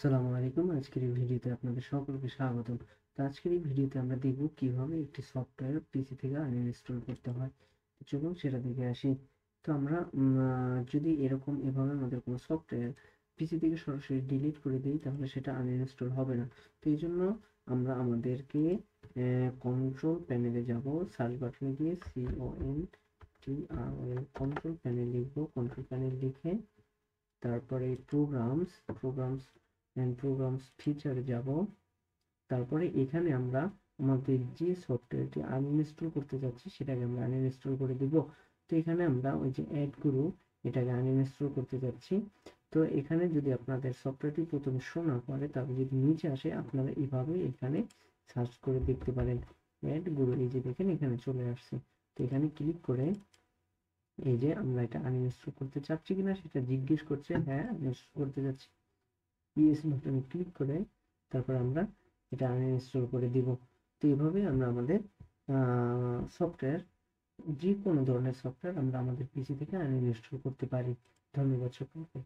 আসসালামু আলাইকুম। আজকের এই ভিডিওতে আপনাদের সকলকে স্বাগতম। তো আজকের এই ভিডিওতে আমরা দেখব কিভাবে একটি সফটওয়্যার পিসি থেকে আনইনস্টল করতে হয়। তো চলুন সেটা দেখে আসি। তো আমরা যদি এভাবে আমাদের কোনো সফটওয়্যার পিসি থেকে সরাসরি ডিলিট করে দিই তাহলে সেটা আনইনস্টল হবে না। তো এই জন্য আমরা আমাদেরকে কন্ট্রোল প্যানেলে যাব, সার্চ বাটনে গিয়ে কন্ট্রোল প্যানেল লিখব। কন্ট্রোল প্যানেল লিখে তারপরে প্রোগ্রামস ফিচারে যাব। তারপরে এখানে আমরা আমাদের যে সফটওয়্যারটি আনইনস্টল করতে যাচ্ছি সেটাকে আমরা আনইনস্টল করে দিব। তো এখানে আমরা ওই যে অ্যাড গুরু এটাকে আনইনস্টল করতে যাচ্ছি। তো এখানে যদি আপনাদের সফটওয়্যারটি প্রথমে শো না করে তাহলে যদি নিচে আসে আপনারা এইভাবে এখানে সার্চ করে দেখতে পারেন অ্যাড গুরু। এই যে দেখেন এখানে চলে আসছে। তো এখানে ক্লিক করে এই যে আমরা এটা আনইনস্টল করতে চাচ্ছি কিনা সেটা জিজ্ঞেস করছে। হ্যাঁ, আনইনস্টল করতে যাচ্ছি। ইয়েস বাটনে ক্লিক করে তারপর আমরা এটা আনইনস্টল করে দিব। তো এইভাবে আমরা আমাদের সফটওয়্যার, যে কোনো ধরনের সফটওয়্যার আমরা আমাদের পিসি থেকে আনইনস্টল করতে পারি। ধন্যবাদ সকলকে।